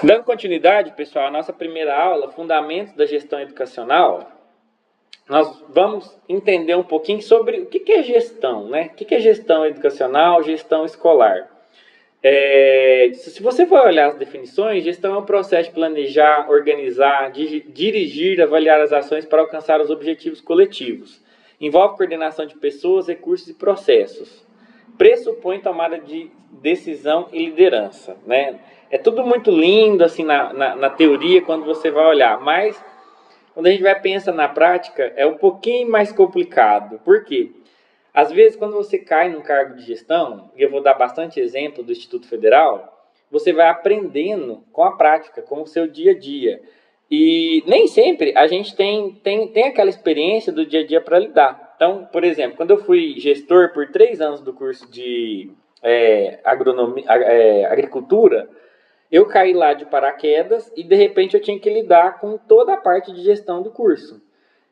Dando continuidade, pessoal, à nossa primeira aula, Fundamentos da Gestão Educacional, nós vamos entender um pouquinho sobre o que é gestão, né? O que é gestão educacional, gestão escolar. Se você for olhar as definições, gestão é um processo de planejar, organizar, dirigir, avaliar as ações para alcançar os objetivos coletivos. Envolve coordenação de pessoas, recursos e processos. Pressupõe tomada de decisão e liderança, né? É tudo muito lindo assim na teoria quando você vai olhar, mas quando a gente vai pensar na prática é um pouquinho mais complicado. Por quê? Às vezes, quando você cai num cargo de gestão, e eu vou dar bastante exemplo do Instituto Federal, você vai aprendendo com a prática, com o seu dia a dia. E nem sempre a gente tem aquela experiência do dia a dia para lidar. Então, por exemplo, quando eu fui gestor por 3 anos do curso de agricultura, eu caí lá de paraquedas e de repente eu tinha que lidar com toda a parte de gestão do curso.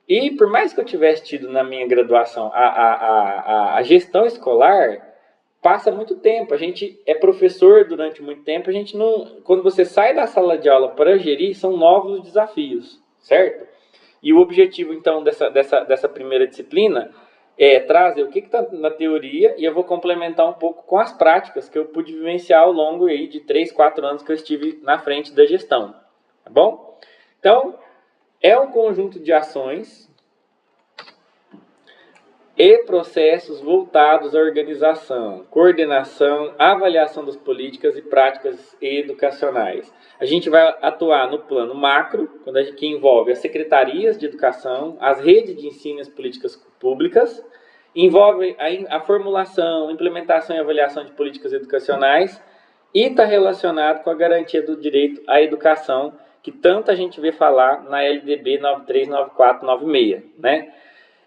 E por mais que eu tivesse tido na minha graduação a gestão escolar, passa muito tempo. A gente é professor durante muito tempo, a gente não. Quando você sai da sala de aula para gerir, são novos desafios, certo? E o objetivo, então, dessa primeira disciplina é trazer o que está na teoria e eu vou complementar um pouco com as práticas que eu pude vivenciar ao longo aí de 3, 4 anos que eu estive na frente da gestão. Tá bom? Então, é um conjunto de ações e processos voltados à organização, coordenação, avaliação das políticas e práticas educacionais. A gente vai atuar no plano macro, que envolve as secretarias de educação, as redes de ensino e as políticas públicas, envolve a formulação, implementação e avaliação de políticas educacionais e está relacionado com a garantia do direito à educação, que tanto a gente vê falar na LDB 939496, né?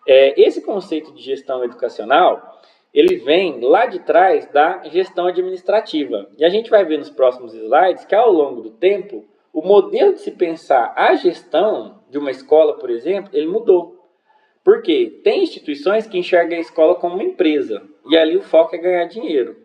Esse conceito de gestão educacional, ele vem lá de trás da gestão administrativa. E a gente vai ver nos próximos slides que ao longo do tempo, o modelo de se pensar a gestão de uma escola, por exemplo, ele mudou. Por quê? Tem instituições que enxergam a escola como uma empresa, e ali o foco é ganhar dinheiro.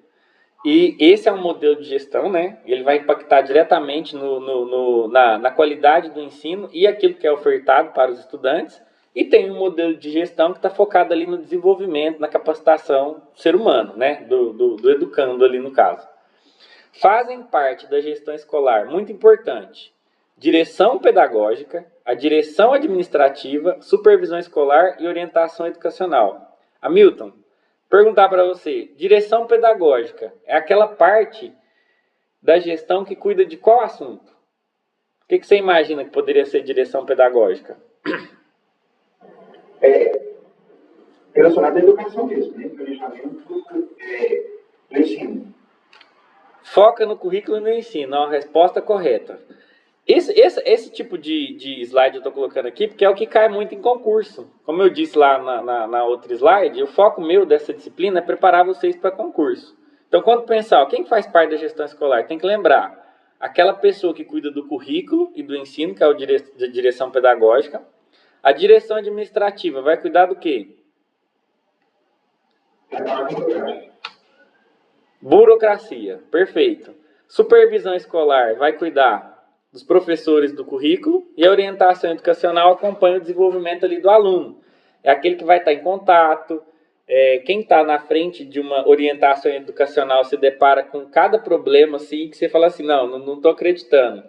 E esse é um modelo de gestão, né? Ele vai impactar diretamente na qualidade do ensino e aquilo que é ofertado para os estudantes. E tem um modelo de gestão que está focado ali no desenvolvimento, na capacitação do ser humano, né? Do educando ali no caso. Fazem parte da gestão escolar, muito importante, direção pedagógica, a direção administrativa, supervisão escolar e orientação educacional. Hamilton, perguntar para você, direção pedagógica é aquela parte da gestão que cuida de qual assunto? O que você imagina que poderia ser direção pedagógica? Relacionado à educação mesmo, né? Planejamento do ensino. Foca no currículo e no ensino, a resposta correta. Esse tipo de slide eu estou colocando aqui porque é o que cai muito em concurso. Como eu disse lá na outra slide, o foco meu dessa disciplina é preparar vocês para concurso. Então, quando pensar, quem faz parte da gestão escolar, tem que lembrar aquela pessoa que cuida do currículo e do ensino, que é a direção pedagógica. A direção administrativa vai cuidar do quê? Burocracia, perfeito. Supervisão escolar vai cuidar dos professores do currículo e a orientação educacional acompanha o desenvolvimento ali do aluno. É aquele que vai estar em contato, quem está na frente de uma orientação educacional se depara com cada problema assim, que você fala assim, não estou acreditando.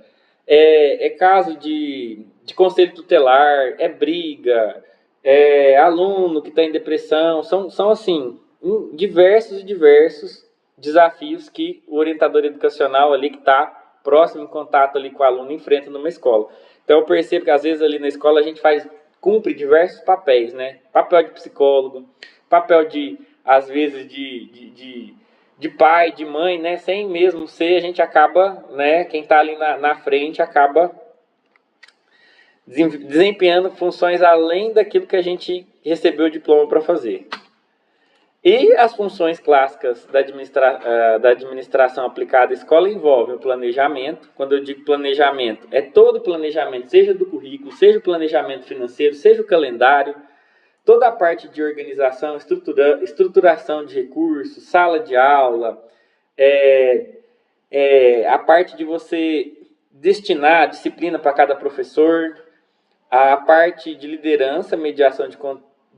É caso de conselho tutelar, é briga, é aluno que está em depressão, são assim, diversos desafios que o orientador educacional ali que está próximo em contato ali com o aluno enfrenta numa escola. Então eu percebo que às vezes ali na escola a gente cumpre diversos papéis, né? Papel de psicólogo, papel às vezes de pai, de mãe, né? Sem mesmo ser, a gente acaba, né? Quem está ali na frente acaba desempenhando funções além daquilo que a gente recebeu o diploma para fazer. E as funções clássicas da administração aplicada à escola envolvem o planejamento. Quando eu digo planejamento, é todo o planejamento, seja do currículo, seja o planejamento financeiro, seja o calendário, toda a parte de organização, estruturação de recursos, sala de aula, a parte de você destinar disciplina para cada professor, a parte de liderança, mediação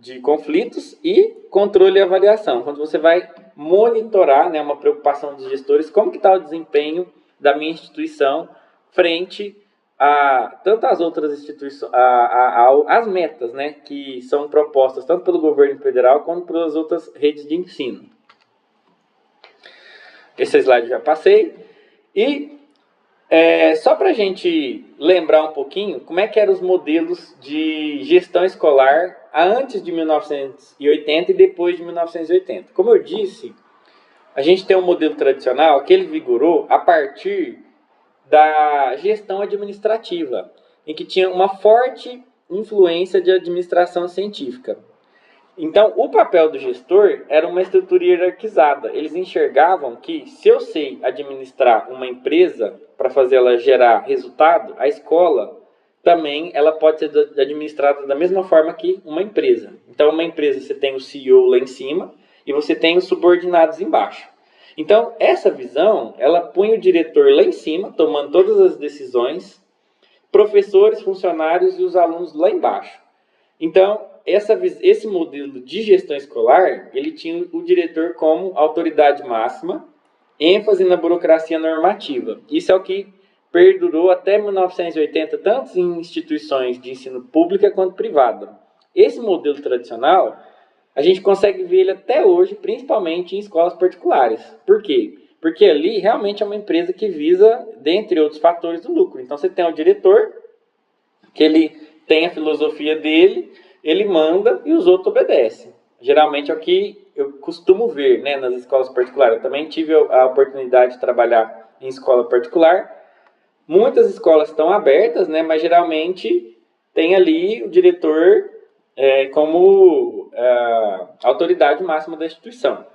de conflitos e controle e avaliação, quando você vai monitorar, né, uma preocupação dos gestores, como que está o desempenho da minha instituição frente a tantas outras instituições, as metas, né, que são propostas tanto pelo governo federal quanto pelas outras redes de ensino. Esse slide eu já passei. E só para a gente lembrar um pouquinho como é que eram os modelos de gestão escolar antes de 1980 e depois de 1980. Como eu disse, a gente tem um modelo tradicional que ele vigorou a partir da gestão administrativa, em que tinha uma forte influência de administração científica. Então, o papel do gestor era uma estrutura hierarquizada. Eles enxergavam que, se eu sei administrar uma empresa para fazer ela gerar resultado, a escola também ela pode ser administrada da mesma forma que uma empresa. Então, uma empresa, você tem o CEO lá em cima e você tem os subordinados embaixo. Então, essa visão, ela põe o diretor lá em cima, tomando todas as decisões, professores, funcionários e os alunos lá embaixo. Então, esse modelo de gestão escolar, ele tinha o diretor como autoridade máxima, ênfase na burocracia normativa. Isso é o que perdurou até 1980, tanto em instituições de ensino pública quanto privada. Esse modelo tradicional, a gente consegue ver ele até hoje, principalmente em escolas particulares. Por quê? Porque ali realmente é uma empresa que visa, dentre outros fatores, o lucro. Então, você tem o diretor, que ele tem a filosofia dele, ele manda e os outros obedecem. Geralmente é o que eu costumo ver, né, nas escolas particulares. Eu também tive a oportunidade de trabalhar em escola particular. Muitas escolas estão abertas, né, mas geralmente tem ali o diretor como autoridade máxima da instituição.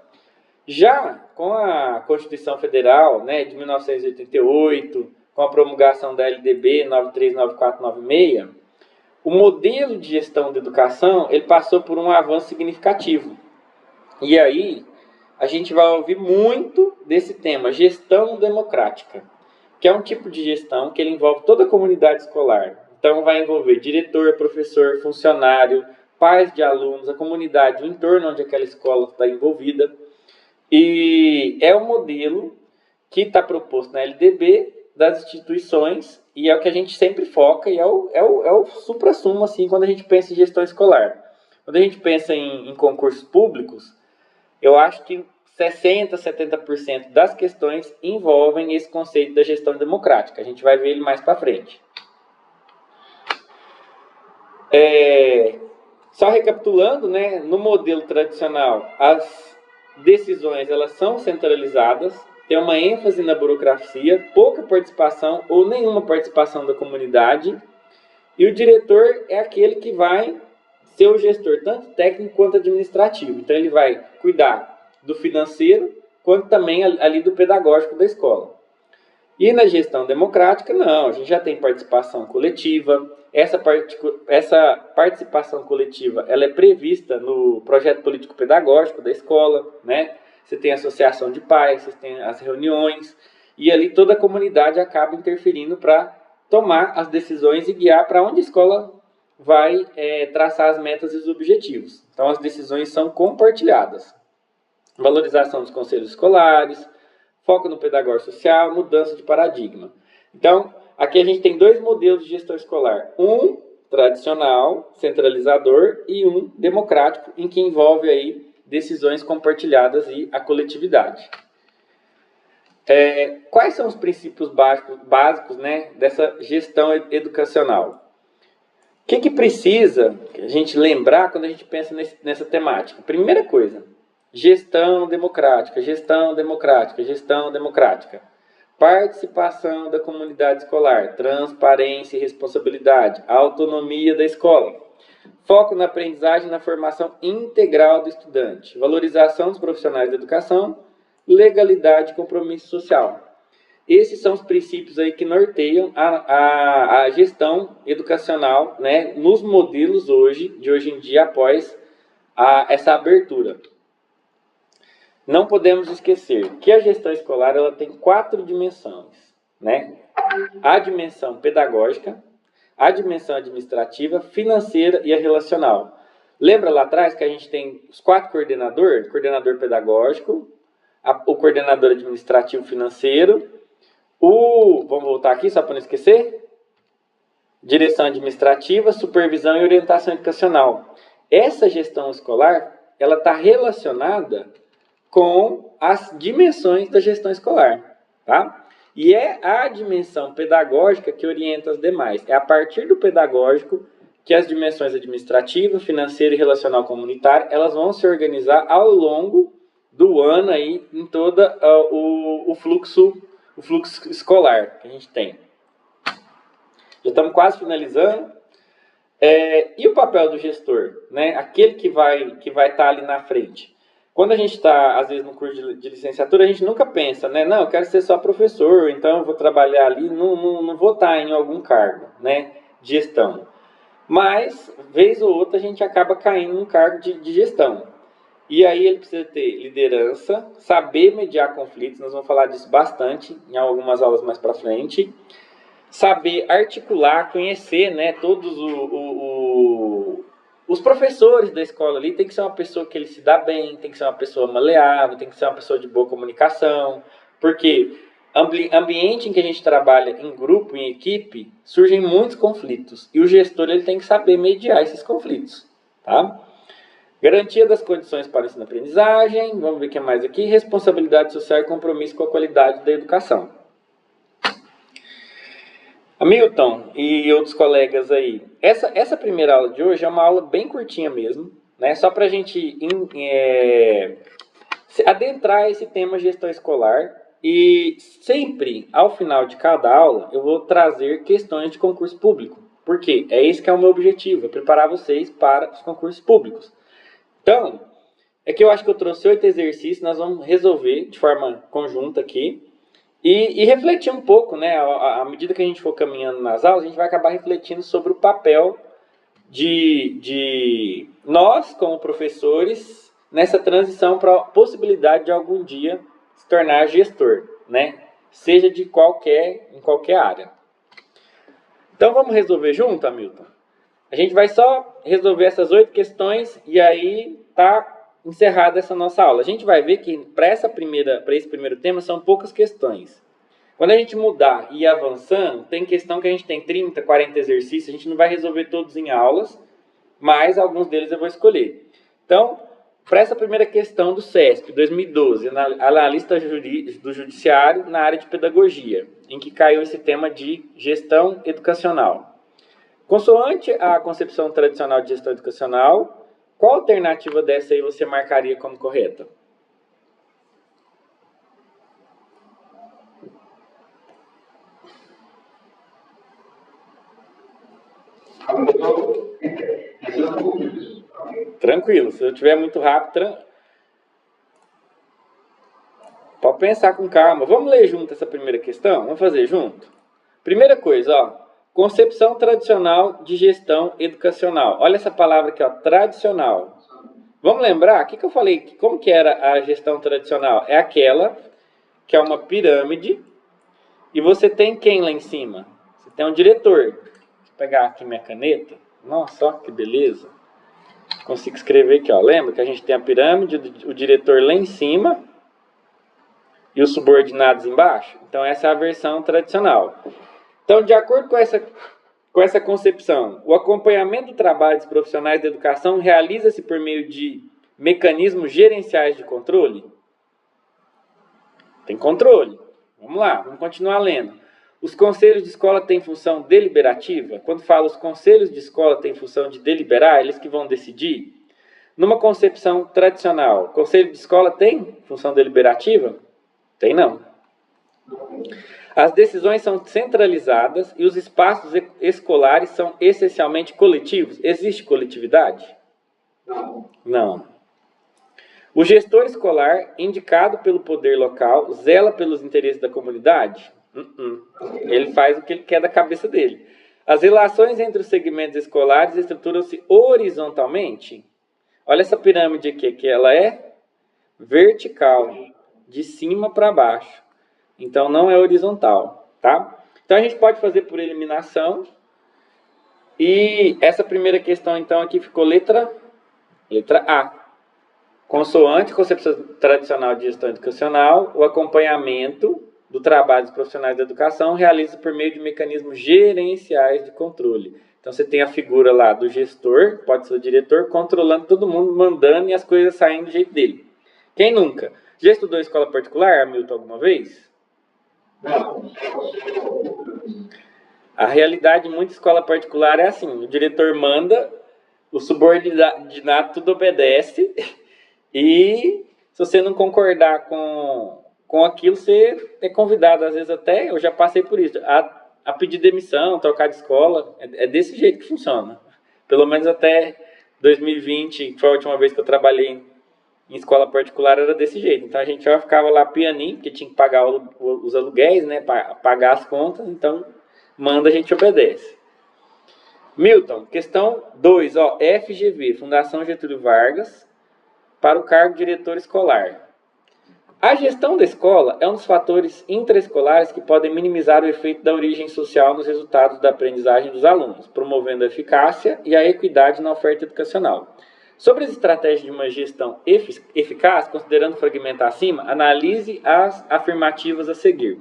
Já com a Constituição Federal, né, de 1988, com a promulgação da LDB 939496, o modelo de gestão da educação ele passou por um avanço significativo. E aí, a gente vai ouvir muito desse tema, gestão democrática, que é um tipo de gestão que ele envolve toda a comunidade escolar. Então, vai envolver diretor, professor, funcionário, pais de alunos, a comunidade, o entorno onde aquela escola está envolvida. E é um modelo que está proposto na LDB das instituições e é o que a gente sempre foca e é o supra-sumo assim, quando a gente pensa em gestão escolar. Quando a gente pensa em concursos públicos, eu acho que 60%, 70% das questões envolvem esse conceito da gestão democrática. A gente vai ver ele mais para frente. Só recapitulando, né, no modelo tradicional, as decisões elas são centralizadas, tem uma ênfase na burocracia, pouca participação ou nenhuma participação da comunidade, e o diretor é aquele que vai ser o gestor, tanto técnico quanto administrativo. Então, ele vai cuidar do financeiro, quanto também ali do pedagógico da escola. E na gestão democrática, não, a gente já tem participação coletiva. Essa participação coletiva ela é prevista no projeto político-pedagógico da escola, né? Você tem a associação de pais, você tem as reuniões, e ali toda a comunidade acaba interferindo para tomar as decisões e guiar para onde a escola vai traçar as metas e os objetivos. Então, as decisões são compartilhadas. Valorização dos conselhos escolares, foco no pedagógico social, mudança de paradigma. Então, aqui a gente tem dois modelos de gestão escolar. Um tradicional, centralizador, e um democrático, em que envolve aí decisões compartilhadas e a coletividade. Quais são os princípios básicos, né, dessa gestão educacional? O que precisa a gente lembrar quando a gente pensa nessa temática? Primeira coisa, gestão democrática, gestão democrática, gestão democrática. Participação da comunidade escolar, transparência e responsabilidade, autonomia da escola. Foco na aprendizagem e na formação integral do estudante, valorização dos profissionais da educação, legalidade e compromisso social. Esses são os princípios aí que norteiam a gestão educacional, né, nos modelos de hoje em dia, após essa abertura. Não podemos esquecer que a gestão escolar ela tem 4 dimensões, né? a dimensão pedagógica, a dimensão administrativa, financeira e a relacional. Lembra lá atrás que a gente tem os 4 coordenadores? Coordenador pedagógico, o coordenador administrativo financeiro, vamos voltar aqui só para não esquecer, direção administrativa, supervisão e orientação educacional. Essa gestão escolar, ela está relacionada com as dimensões da gestão escolar, tá? E é a dimensão pedagógica que orienta as demais. É a partir do pedagógico que as dimensões administrativa, financeira e relacional comunitária, elas vão se organizar ao longo do ano aí em todo o fluxo escolar que a gente tem. Já estamos quase finalizando. E o papel do gestor, né? Aquele que vai estar ali na frente. Quando a gente está, às vezes, no curso de licenciatura, a gente nunca pensa, né? Não, eu quero ser só professor, então eu vou trabalhar ali, não vou estar em algum cargo, né, de gestão. Mas, vez ou outra, a gente acaba caindo num cargo de gestão. E aí ele precisa ter liderança, saber mediar conflitos, nós vamos falar disso bastante em algumas aulas mais para frente. Saber articular, conhecer, né, todos os professores da escola ali. Tem que ser uma pessoa que ele se dá bem, tem que ser uma pessoa maleável, tem que ser uma pessoa de boa comunicação, porque ambiente em que a gente trabalha em grupo, em equipe, surgem muitos conflitos, e o gestor ele tem que saber mediar esses conflitos, tá? Garantia das condições para o ensino-aprendizagem, vamos ver o que mais aqui, responsabilidade social e compromisso com a qualidade da educação. Hamilton e outros colegas aí, essa primeira aula de hoje é uma aula bem curtinha mesmo, né? Só para a gente adentrar esse tema gestão escolar, e sempre, ao final de cada aula, eu vou trazer questões de concurso público. Por quê? É esse que é o meu objetivo, é preparar vocês para os concursos públicos. Então, é que eu acho que eu trouxe 8 exercícios, nós vamos resolver de forma conjunta aqui. E refletir um pouco, né? À medida que a gente for caminhando nas aulas, a gente vai acabar refletindo sobre o papel de nós, como professores, nessa transição para a possibilidade de algum dia se tornar gestor, né? Seja em qualquer área. Então vamos resolver junto, Hamilton? A gente vai só resolver essas 8 questões e aí tá encerrada essa nossa aula. A gente vai ver que para esse primeiro tema são poucas questões. Quando a gente mudar e ir avançando, tem questão que a gente tem 30, 40 exercícios, a gente não vai resolver todos em aulas, mas alguns deles eu vou escolher. Então, para essa primeira questão do CESP 2012, analista do judiciário na área de pedagogia, em que caiu esse tema de gestão educacional. Consoante a concepção tradicional de gestão educacional, qual alternativa dessa aí você marcaria como correta? Tranquilo, se eu estiver muito rápido, pode pensar com calma. Vamos ler junto essa primeira questão? Vamos fazer junto? Primeira coisa, ó, concepção tradicional de gestão educacional. Olha essa palavra aqui, ó, tradicional. Vamos lembrar? O que eu falei? Como que era a gestão tradicional? É aquela que é uma pirâmide e você tem quem lá em cima? Você tem um diretor. Vou pegar aqui minha caneta. Nossa, ó, que beleza. Consigo escrever aqui, ó. Lembra que a gente tem a pirâmide, o diretor lá em cima e os subordinados embaixo? Então essa é a versão tradicional. Então, de acordo com essa concepção, o acompanhamento do trabalho dos profissionais da educação realiza-se por meio de mecanismos gerenciais de controle? Tem controle. Vamos lá, vamos continuar lendo. Os conselhos de escola têm função deliberativa? Quando falo os conselhos de escola têm função de deliberar, eles que vão decidir? Numa concepção tradicional, o conselho de escola tem função deliberativa? Tem não. As decisões são centralizadas e os espaços escolares são essencialmente coletivos. Existe coletividade? Não. O gestor escolar, indicado pelo poder local, zela pelos interesses da comunidade? Ele faz o que ele quer da cabeça dele. As relações entre os segmentos escolares estruturam-se horizontalmente? Olha essa pirâmide aqui, que ela é vertical, de cima para baixo. Então, não é horizontal, tá? Então a gente pode fazer por eliminação. E essa primeira questão, então, aqui ficou letra A. Consoante concepção tradicional de gestão educacional, o acompanhamento do trabalho dos profissionais da educação realiza por meio de mecanismos gerenciais de controle. Então você tem a figura lá do gestor, pode ser o diretor, controlando todo mundo, mandando e as coisas saindo do jeito dele. Quem nunca? Já estudou em escola particular, Hamilton, alguma vez? Não. A realidade de muita escola particular é assim, o diretor manda, o subordinado tudo obedece, e se você não concordar com aquilo, você é convidado, às vezes até, eu já passei por isso, a pedir demissão, trocar de escola, é desse jeito que funciona. Pelo menos até 2020, que foi a última vez que eu trabalhei em escola particular, era desse jeito. Então a gente já ficava lá pianinho, porque tinha que pagar os aluguéis, né, pagar as contas, então manda, a gente obedece. Milton, questão 2, FGV, Fundação Getúlio Vargas, para o cargo de diretor escolar. A gestão da escola é um dos fatores intraescolares que podem minimizar o efeito da origem social nos resultados da aprendizagem dos alunos, promovendo a eficácia e a equidade na oferta educacional. Sobre as estratégias de uma gestão eficaz, considerando o fragmento acima, analise as afirmativas a seguir.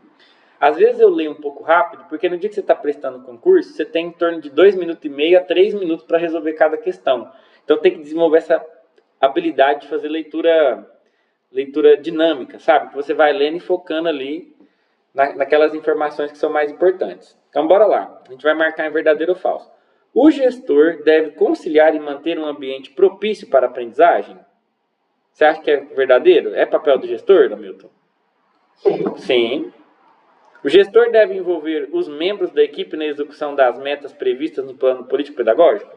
Às vezes eu leio um pouco rápido, porque no dia que você está prestando concurso, você tem em torno de 2,5 minutos a 3 minutos para resolver cada questão. Então tem que desenvolver essa habilidade de fazer leitura dinâmica, sabe? Que você vai lendo e focando ali naquelas informações que são mais importantes. Então bora lá, a gente vai marcar em verdadeiro ou falso. O gestor deve conciliar e manter um ambiente propício para a aprendizagem? Você acha que é verdadeiro? É papel do gestor, Hamilton? Sim. O gestor deve envolver os membros da equipe na execução das metas previstas no plano político-pedagógico?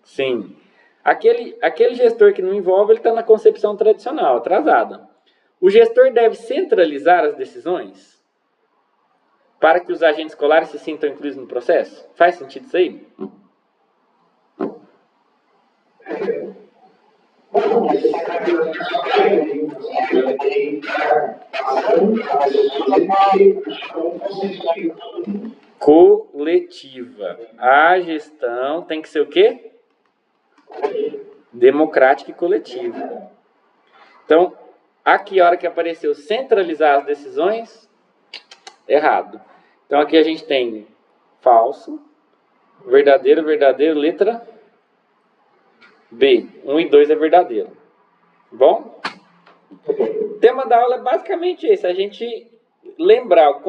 Sim. Aquele gestor que não envolve, ele está na concepção tradicional, atrasada. O gestor deve centralizar as decisões para que os agentes escolares se sintam incluídos no processo? Faz sentido isso aí? Coletiva. A gestão tem que ser o quê? Democrática e coletiva. Então, aqui a hora que apareceu centralizar as decisões, errado. Então aqui a gente tem falso, verdadeiro, letra B. 1 e 2 é verdadeiro. Bom? O tema da aula é basicamente esse. A gente lembrar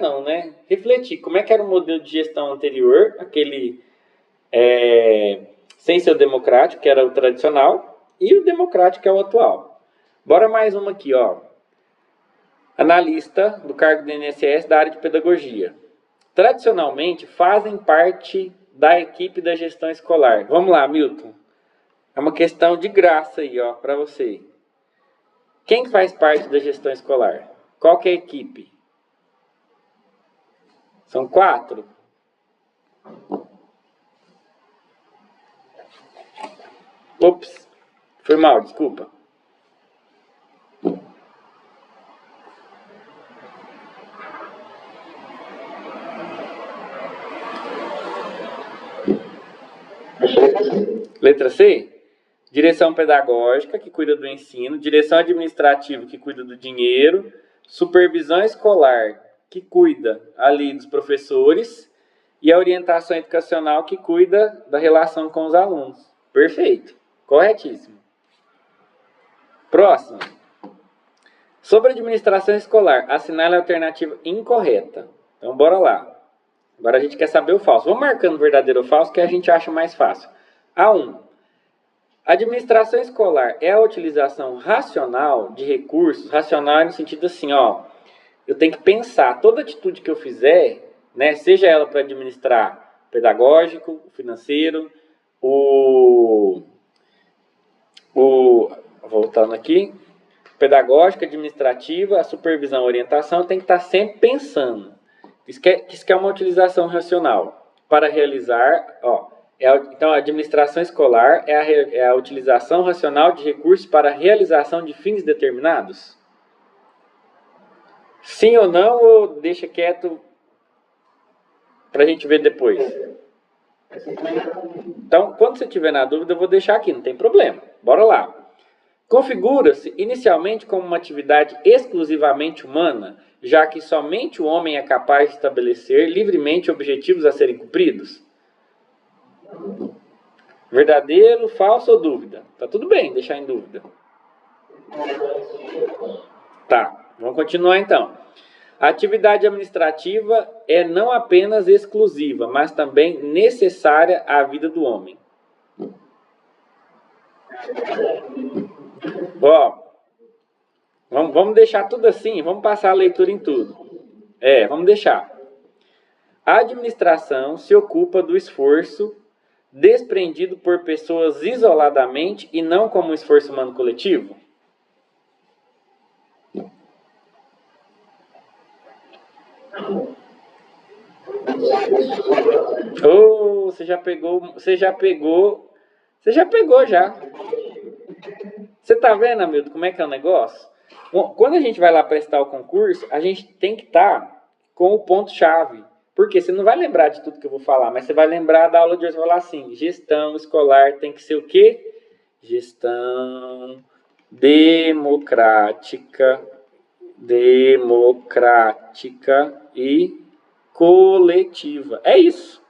não, né? Refletir como é que era o modelo de gestão anterior, aquele sem ser o democrático, que era o tradicional, e o democrático, que é o atual. Bora mais uma aqui, Analista do cargo do INSS da área de pedagogia. Tradicionalmente, fazem parte da equipe da gestão escolar. Vamos lá, Milton. É uma questão de graça aí, para você. Quem faz parte da gestão escolar? Qual que é a equipe? São 4. Ops, foi mal, desculpa. Letra C? Direção pedagógica, que cuida do ensino. Direção administrativa, que cuida do dinheiro. Supervisão escolar, que cuida ali dos professores. E a orientação educacional, que cuida da relação com os alunos. Perfeito. Corretíssimo. Próximo. Sobre a administração escolar, assinale a alternativa incorreta. Então, bora lá. Agora a gente quer saber o falso. Vamos marcando verdadeiro ou falso, que a gente acha mais fácil. A1. A administração escolar é a utilização racional de recursos. Racional no sentido assim, eu tenho que pensar toda atitude que eu fizer, né, seja ela para administrar pedagógico, financeiro, voltando aqui, pedagógica, administrativa, a supervisão, a orientação, tem que estar sempre pensando. Isso que é uma utilização racional. Para realizar, então a administração escolar é a utilização racional de recursos para a realização de fins determinados? Sim ou não, ou deixa quieto para a gente ver depois? Então, quando você tiver na dúvida, eu vou deixar aqui, não tem problema. Bora lá. Configura-se inicialmente como uma atividade exclusivamente humana, já que somente o homem é capaz de estabelecer livremente objetivos a serem cumpridos? Verdadeiro, falso ou dúvida? Tá tudo bem deixar em dúvida. Tá, vamos continuar então. A atividade administrativa é não apenas exclusiva, mas também necessária à vida do homem. Ó, vamos deixar tudo assim, vamos passar a leitura em tudo. Vamos deixar. A administração se ocupa do esforço desprendido por pessoas isoladamente e não como um esforço humano coletivo? Oh, você já pegou já. Você tá vendo, Hamilton, como é que é o negócio? Quando a gente vai lá prestar o concurso, a gente tem que estar com o ponto-chave. Porque você não vai lembrar de tudo que eu vou falar, mas você vai lembrar da aula de hoje. Você vai falar assim, gestão escolar tem que ser o quê? Gestão democrática e coletiva. É isso.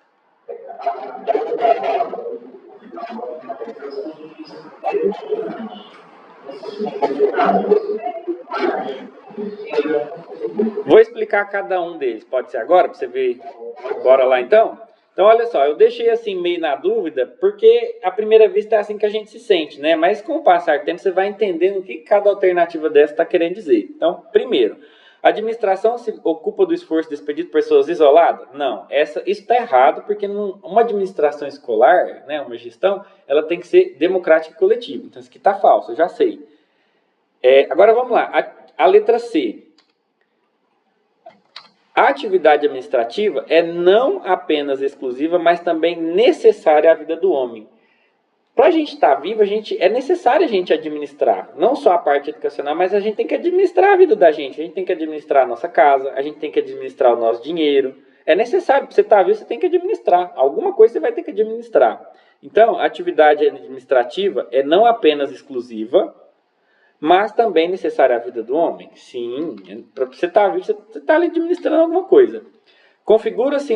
Vou explicar cada um deles. Pode ser agora, para você ver? Bora lá então? Então, olha só, eu deixei assim meio na dúvida, porque à primeira vista é assim que a gente se sente, né? Mas com o passar do tempo você vai entendendo o que cada alternativa dessa está querendo dizer. Então, primeiro, a administração se ocupa do esforço despedido por pessoas isoladas? Não, isso está errado, porque uma administração escolar, né, uma gestão, ela tem que ser democrática e coletiva. Então, isso aqui está falso, eu já sei. Agora vamos lá, a letra C. A atividade administrativa é não apenas exclusiva, mas também necessária à vida do homem. Para a gente estar vivo, é necessário a gente administrar, não só a parte educacional, mas a gente tem que administrar a vida da gente. A gente tem que administrar a nossa casa, a gente tem que administrar o nosso dinheiro. É necessário, para você estar vivo, você tem que administrar. Alguma coisa você vai ter que administrar. Então, a atividade administrativa é não apenas exclusiva, mas também necessária à vida do homem? Sim, para você estar vivo, você está ali administrando alguma coisa. Configura-se...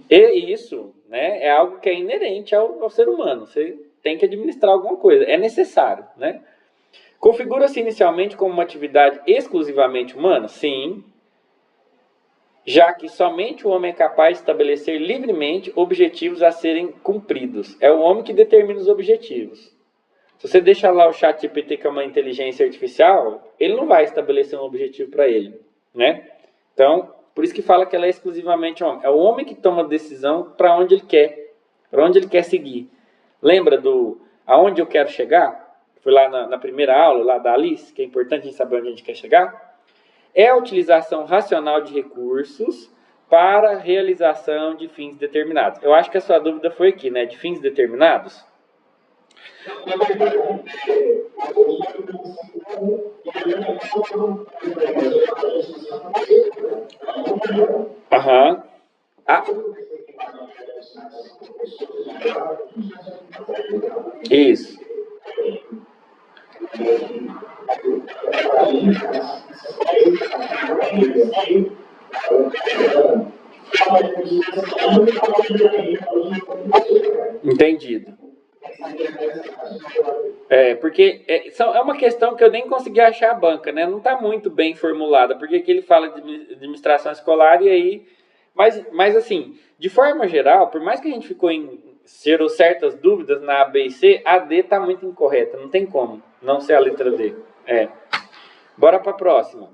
E isso, né, é algo que é inerente ao ser humano. Você tem que administrar alguma coisa, é necessário, né? Configura-se inicialmente como uma atividade exclusivamente humana? Sim, já que somente o homem é capaz de estabelecer livremente objetivos a serem cumpridos. É o homem que determina os objetivos. Se você deixar lá o ChatGPT, que é uma inteligência artificial, ele não vai estabelecer um objetivo para ele, né? Então, por isso que fala que ela é exclusivamente homem. É o homem que toma a decisão para onde ele quer seguir. Lembra do aonde eu quero chegar? Foi lá na primeira aula, lá da Alice, que é importante a gente saber onde a gente quer chegar. É a utilização racional de recursos para a realização de fins determinados. Eu acho que a sua dúvida foi aqui, né? De fins determinados? Aham. Isso. Entendido. Porque é uma questão que eu nem consegui achar a banca, né? Não está muito bem formulada, porque aqui ele fala de administração escolar e aí... Mas assim, de forma geral, por mais que a gente ficou gerou certas dúvidas na A, B e C, a D está muito incorreta, não tem como não ser a letra D. Bora para a próxima.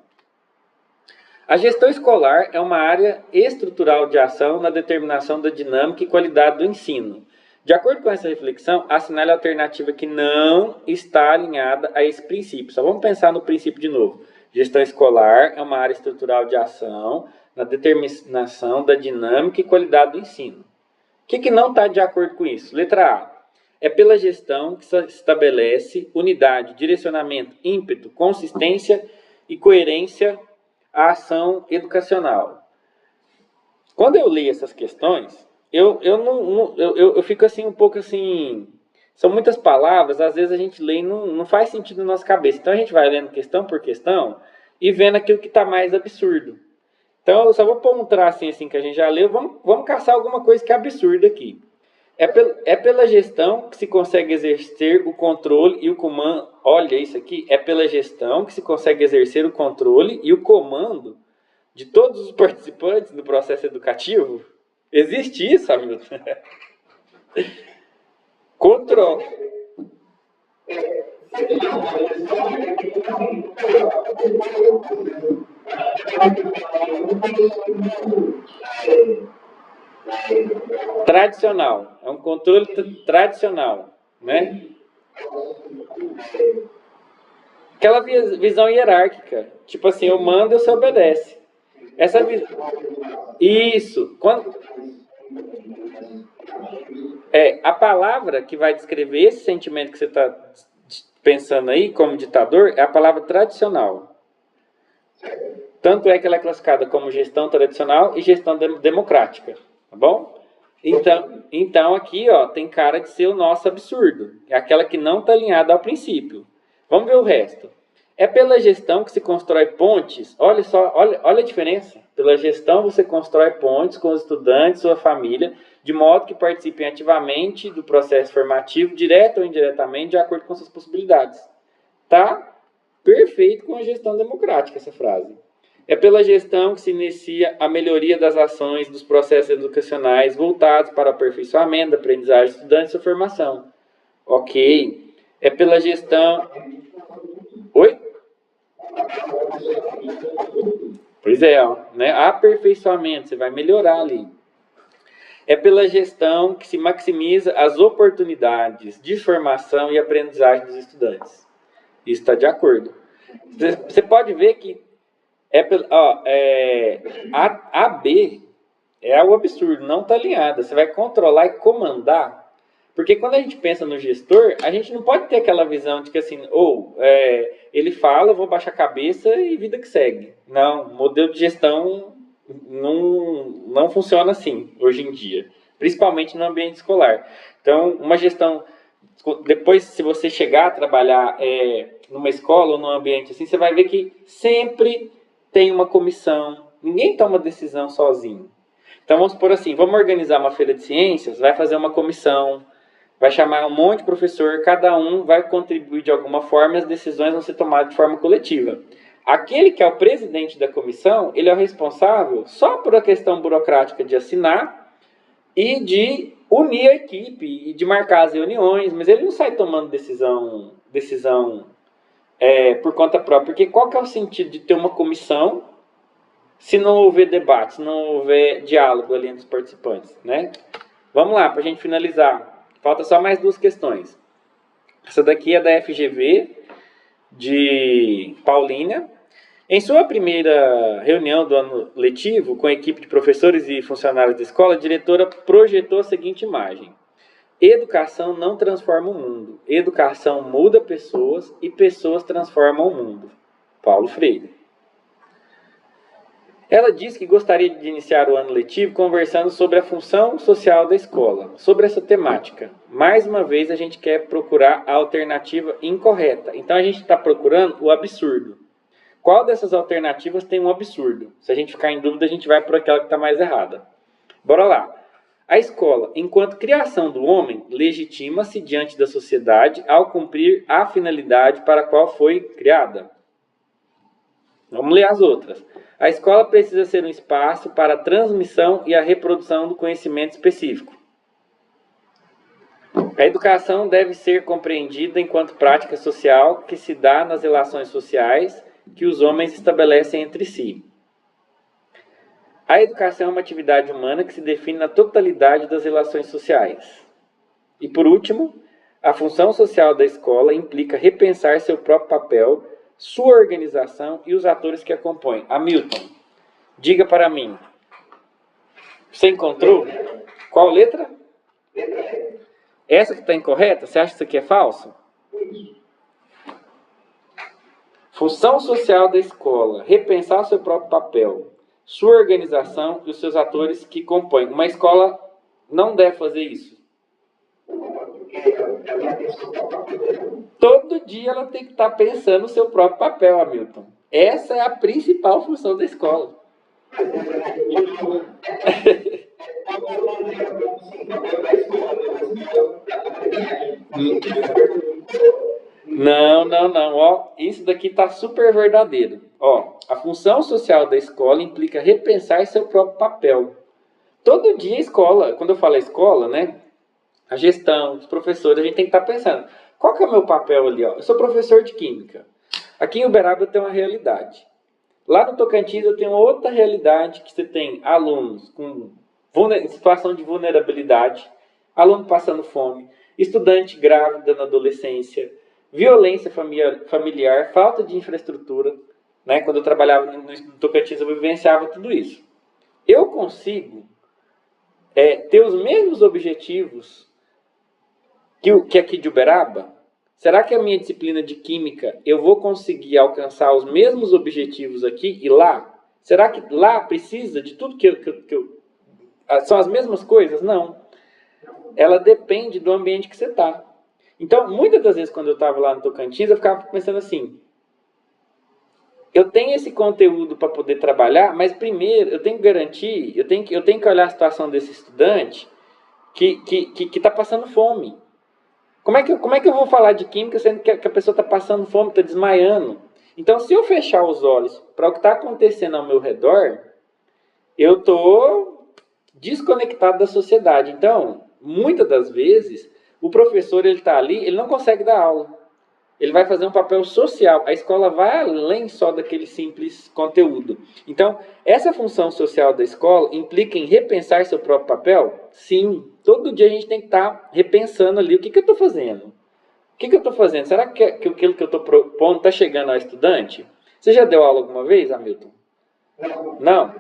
A gestão escolar é uma área estrutural de ação na determinação da dinâmica e qualidade do ensino. De acordo com essa reflexão, assinale a alternativa que não está alinhada a esse princípio. Só vamos pensar no princípio de novo. Gestão escolar é uma área estrutural de ação na determinação da dinâmica e qualidade do ensino. O que não está de acordo com isso? Letra A. É pela gestão que se estabelece unidade, direcionamento, ímpeto, consistência e coerência à ação educacional. Quando eu leio essas questões, eu fico assim um pouco assim... São muitas palavras, às vezes a gente lê e não faz sentido na nossa cabeça. Então a gente vai lendo questão por questão e vendo aquilo que está mais absurdo. Então eu só vou pôr um traço assim que a gente já leu, vamos caçar alguma coisa que é absurda aqui. É pela gestão que se consegue exercer o controle e o comando. Olha isso aqui, é pela gestão que se consegue exercer o controle e o comando de todos os participantes do processo educativo. Existe isso, Hamilton? Controle. Tradicional. É um controle tradicional, né? Aquela visão hierárquica. Tipo assim, eu mando e você obedece. Essa visão... Isso. A palavra que vai descrever esse sentimento que você está pensando aí, como ditador, é a palavra tradicional. Tanto é que ela é classificada como gestão tradicional e gestão democrática. Tá bom? Então aqui, ó, tem cara de ser o nosso absurdo. É aquela que não está alinhada ao princípio. Vamos ver o resto. É pela gestão que se constrói pontes. Olha só, olha a diferença. Pela gestão você constrói pontes com os estudantes, sua família, de modo que participem ativamente do processo formativo, direto ou indiretamente, de acordo com suas possibilidades. Tá perfeito com a gestão democrática essa frase. É pela gestão que se inicia a melhoria das ações dos processos educacionais voltados para o aperfeiçoamento da aprendizagem dos estudantes e sua formação. Ok. É pela gestão... Oi? Pois é, ó, né? Aperfeiçoamento, você vai melhorar ali. É pela gestão que se maximiza as oportunidades de formação e aprendizagem dos estudantes. Isso está de acordo. Você pode ver que a B é o absurdo, não está alinhada. Você vai controlar e comandar. Porque quando a gente pensa no gestor, a gente não pode ter aquela visão de que assim, ele fala, eu vou baixar a cabeça e vida que segue. Não, o modelo de gestão não funciona assim hoje em dia, principalmente no ambiente escolar. Então, uma gestão, depois se você chegar a trabalhar numa escola ou num ambiente assim, você vai ver que sempre tem uma comissão, ninguém toma decisão sozinho. Então vamos supor assim, vamos organizar uma feira de ciências, vai fazer uma comissão, vai chamar um monte de professor, cada um vai contribuir de alguma forma e as decisões vão ser tomadas de forma coletiva. Aquele que é o presidente da comissão, ele é o responsável só por a questão burocrática de assinar e de unir a equipe e de marcar as reuniões, mas ele não sai tomando decisão por conta própria, porque qual que é o sentido de ter uma comissão se não houver debate, se não houver diálogo ali entre os participantes, né? Vamos lá, para a gente finalizar. Falta só mais duas questões. Essa daqui é da FGV, de Paulínia. Em sua primeira reunião do ano letivo, com a equipe de professores e funcionários da escola, a diretora projetou a seguinte imagem. Educação não transforma o mundo. Educação muda pessoas e pessoas transformam o mundo. Paulo Freire. Ela disse que gostaria de iniciar o ano letivo conversando sobre a função social da escola. Sobre essa temática, mais uma vez a gente quer procurar a alternativa incorreta. Então a gente está procurando o absurdo. Qual dessas alternativas tem um absurdo? Se a gente ficar em dúvida, a gente vai por aquela que está mais errada. Bora lá. A escola, enquanto criação do homem, legitima-se diante da sociedade ao cumprir a finalidade para a qual foi criada. Vamos ler as outras. A escola precisa ser um espaço para a transmissão e a reprodução do conhecimento específico. A educação deve ser compreendida enquanto prática social que se dá nas relações sociais que os homens estabelecem entre si. A educação é uma atividade humana que se define na totalidade das relações sociais. E por último, a função social da escola implica repensar seu próprio papel, sua organização e os atores que a compõem. Hamilton, diga para mim. Você encontrou? Qual letra? Essa que está incorreta? Você acha que isso aqui é falso? Função social da escola, repensar o seu próprio papel, sua organização e os seus atores que compõem. Uma escola não deve fazer isso. Todo dia ela tem que estar pensando no seu próprio papel, Hamilton. Essa é a principal função da escola. Não, não, não. Ó, isso daqui está super verdadeiro. Ó, a função social da escola implica repensar seu próprio papel. Todo dia a escola, quando eu falo escola, né? A gestão, os professores, a gente tem que estar pensando. Qual que é o meu papel ali? Ó? Eu sou professor de Química. Aqui em Uberaba eu tenho uma realidade. Lá no Tocantins eu tenho outra realidade, que você tem alunos com situação de vulnerabilidade, aluno passando fome, estudante grávida na adolescência, violência familiar, falta de infraestrutura. Né? Quando eu trabalhava no Tocantins eu vivenciava tudo isso. Eu consigo ter os mesmos objetivos que aqui de Uberaba? Será que a minha disciplina de Química eu vou conseguir alcançar os mesmos objetivos aqui e lá? Será que lá precisa de tudo são as mesmas coisas? Não. Ela depende do ambiente que você está. Então, muitas das vezes quando eu estava lá no Tocantins, eu ficava pensando assim, eu tenho esse conteúdo para poder trabalhar, mas primeiro eu tenho que garantir, eu tenho que olhar a situação desse estudante que está passando fome. Como é que eu vou falar de química sendo que a pessoa está passando fome, está desmaiando? Então, se eu fechar os olhos para o que está acontecendo ao meu redor, eu estou desconectado da sociedade. Então, muitas das vezes, o professor está ali, ele não consegue dar aula. Ele vai fazer um papel social. A escola vai além só daquele simples conteúdo. Então, essa função social da escola implica em repensar seu próprio papel? Sim. Todo dia a gente tem que estar repensando ali o que eu estou fazendo. O que eu estou fazendo? Será que aquilo que eu estou propondo está chegando ao estudante? Você já deu aula alguma vez, Hamilton? Não?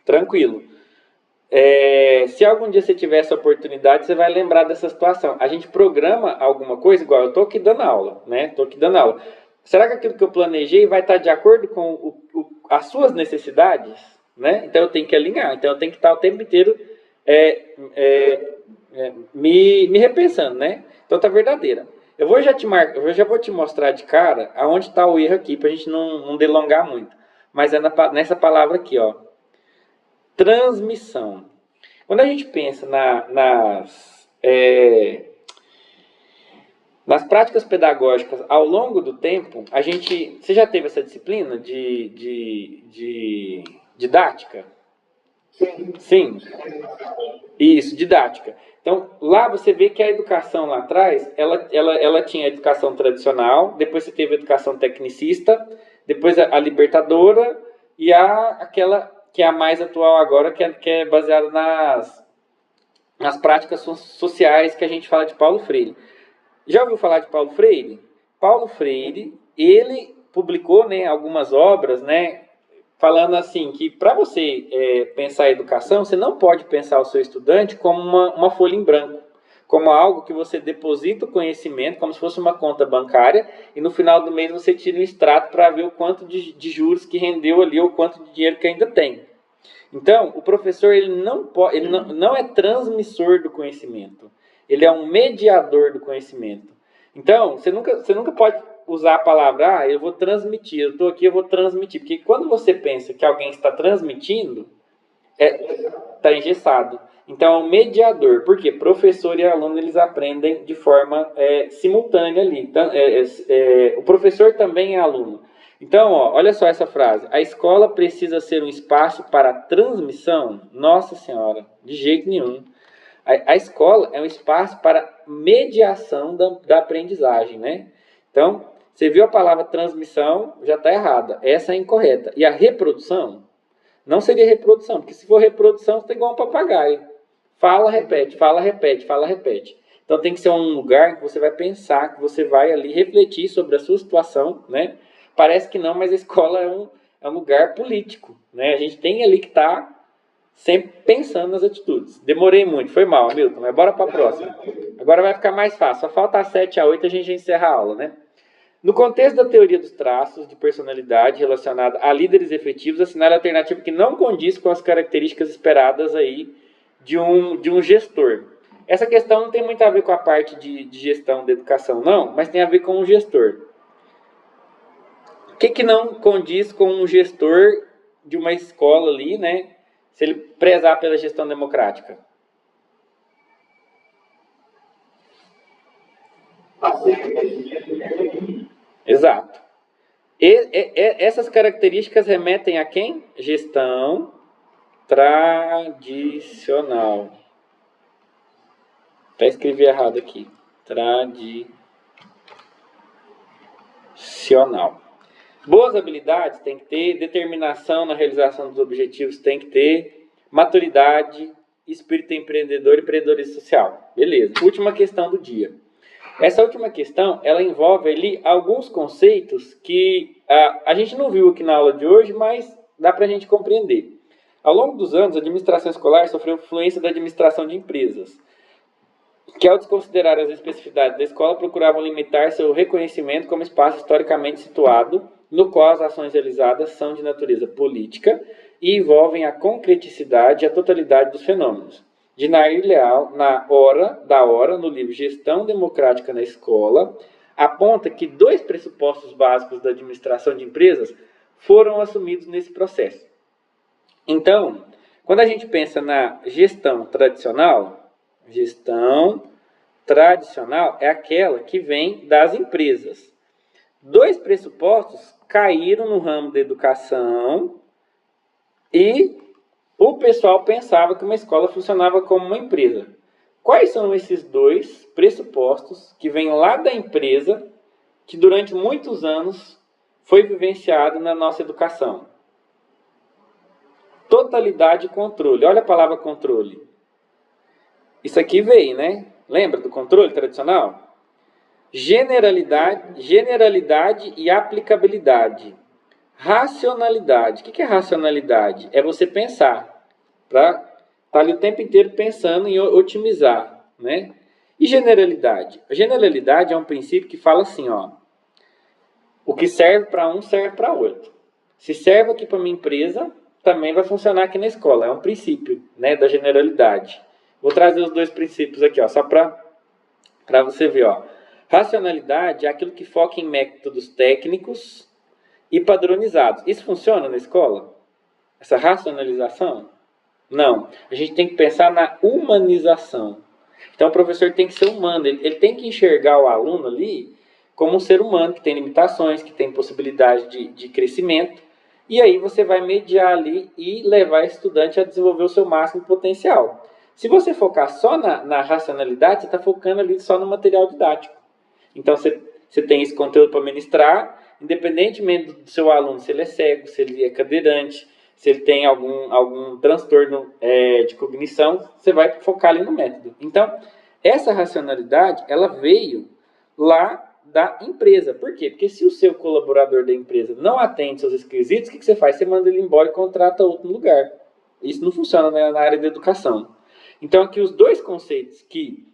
Tranquilo. Se algum dia você tiver essa oportunidade, você vai lembrar dessa situação. A gente programa alguma coisa, igual eu estou aqui dando aula, né? Estou aqui dando aula. Será que aquilo que eu planejei vai estar de acordo com as suas necessidades? Né? Então eu tenho que alinhar. Então eu tenho que estar o tempo inteiro me repensando, né? Então tá verdadeira. Eu já vou te mostrar de cara aonde está o erro aqui, para a gente não delongar muito. Mas é nessa palavra aqui, ó. Transmissão. Quando a gente pensa nas práticas pedagógicas ao longo do tempo, você já teve essa disciplina de didática? Sim. Sim. Isso, didática. Então, lá você vê que a educação lá atrás, ela tinha a educação tradicional, depois você teve a educação tecnicista, depois a libertadora e aquela que é a mais atual agora, que é baseada nas práticas sociais que a gente fala de Paulo Freire. Já ouviu falar de Paulo Freire? Paulo Freire, ele publicou, né, algumas obras, né, falando assim, que para você pensar a educação, você não pode pensar o seu estudante como uma folha em branco, como algo que você deposita o conhecimento, como se fosse uma conta bancária, e no final do mês você tira um extrato para ver o quanto de juros que rendeu ali, ou o quanto de dinheiro que ainda tem. Então, o professor ele não é transmissor do conhecimento, ele é um mediador do conhecimento. Então, você nunca pode usar a palavra, eu vou transmitir, eu estou aqui, eu vou transmitir. Porque quando você pensa que alguém está transmitindo, está engessado. Então, é um mediador. Por quê? Professor e aluno, eles aprendem de forma simultânea ali. Então, o professor também é aluno. Então, olha só essa frase. A escola precisa ser um espaço para transmissão? Nossa Senhora, de jeito nenhum. A escola é um espaço para mediação da aprendizagem, né? Então, você viu a palavra transmissão, já está errada. Essa é incorreta. E a reprodução? Não seria reprodução, porque se for reprodução, você está igual um papagaio. Fala, repete, fala, repete, fala, repete. Então tem que ser um lugar que você vai pensar, que você vai ali refletir sobre a sua situação, né? Parece que não, mas a escola é um lugar político, né? A gente tem ali que estar sempre pensando nas atitudes. Demorei muito, foi mal, Hamilton, mas bora para a próxima. Agora vai ficar mais fácil. Só falta 7 a 8 a gente encerra a aula, né? No contexto da teoria dos traços de personalidade relacionada a líderes efetivos, assinale a alternativa que não condiz com as características esperadas aí de um gestor. Essa questão não tem muito a ver com a parte de gestão da educação, não, mas tem a ver com o gestor. O que não condiz com um gestor de uma escola ali, né? Se ele prezar pela gestão democrática? Exato. Essas características remetem a quem? Gestão tradicional. Até escrevi errado aqui. Tradicional. Boas habilidades tem que ter, determinação na realização dos objetivos tem que ter, maturidade, espírito empreendedor e empreendedorismo social. Beleza. Última questão do dia. Essa última questão, ela envolve ali alguns conceitos que a gente não viu aqui na aula de hoje, mas dá para a gente compreender. Ao longo dos anos, a administração escolar sofreu influência da administração de empresas, que ao desconsiderar as especificidades da escola, procuravam limitar seu reconhecimento como espaço historicamente situado, no qual as ações realizadas são de natureza política e envolvem a concreticidade e a totalidade dos fenômenos. De Nair Leal, no livro Gestão Democrática na Escola, aponta que 2 pressupostos básicos da administração de empresas foram assumidos nesse processo. Então, quando a gente pensa na gestão tradicional é aquela que vem das empresas. 2 pressupostos caíram no ramo da educação e o pessoal pensava que uma escola funcionava como uma empresa. Quais são esses 2 pressupostos que vêm lá da empresa, que durante muitos anos foi vivenciado na nossa educação? Totalidade e controle. Olha a palavra controle. Isso aqui veio, né? Lembra do controle tradicional? Generalidade e aplicabilidade. Racionalidade. O que é racionalidade? É você pensar. Para estar ali o tempo inteiro pensando em otimizar, né? E generalidade? A generalidade é um princípio que fala assim, ó. O que serve para um serve para outro. Se serve aqui para minha empresa, também vai funcionar aqui na escola. É um princípio, né, da generalidade. Vou trazer os 2 princípios aqui, ó, só para você ver, ó. Racionalidade é aquilo que foca em métodos técnicos e padronizados. Isso funciona na escola? Essa racionalização? Não. A gente tem que pensar na humanização. Então, o professor tem que ser humano. Ele tem que enxergar o aluno ali como um ser humano que tem limitações, que tem possibilidade de crescimento. E aí você vai mediar ali e levar o estudante a desenvolver o seu máximo potencial. Se você focar só na racionalidade, você está focando ali só no material didático. Então, você tem esse conteúdo para ministrar, independentemente do seu aluno, se ele é cego, se ele é cadeirante, se ele tem algum transtorno de cognição, você vai focar ali no método. Então, essa racionalidade, ela veio lá da empresa. Por quê? Porque se o seu colaborador da empresa não atende seus requisitos, o que você faz? Você manda ele embora e contrata outro no lugar. Isso não funciona na área da educação. Então, aqui os 2 conceitos que,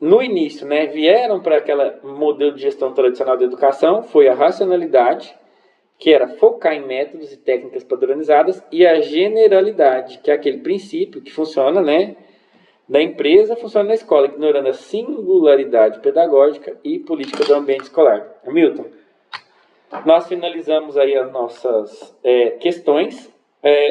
no início, né, vieram para aquele modelo de gestão tradicional da educação, foi a racionalidade, que era focar em métodos e técnicas padronizadas, e a generalidade, que é aquele princípio que funciona, né, da empresa, funciona na escola, ignorando a singularidade pedagógica e política do ambiente escolar. Hamilton, nós finalizamos aí as nossas questões.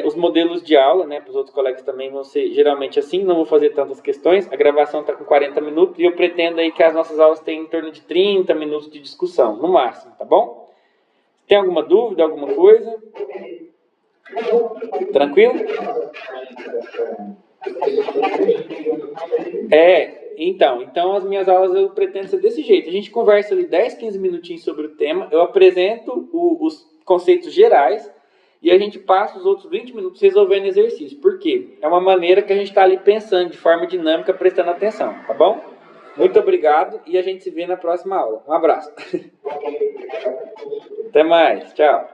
Os modelos de aula, né, para os outros colegas também vão ser geralmente assim, não vou fazer tantas questões, a gravação está com 40 minutos e eu pretendo aí que as nossas aulas tenham em torno de 30 minutos de discussão, no máximo, tá bom? Tem alguma dúvida, alguma coisa? Tranquilo? Então as minhas aulas eu pretendo ser desse jeito. A gente conversa ali 10, 15 minutinhos sobre o tema, eu apresento os conceitos gerais e a gente passa os outros 20 minutos resolvendo exercício. Por quê? É uma maneira que a gente está ali pensando de forma dinâmica, prestando atenção, tá bom? Muito obrigado e a gente se vê na próxima aula. Um abraço. Até mais. Tchau.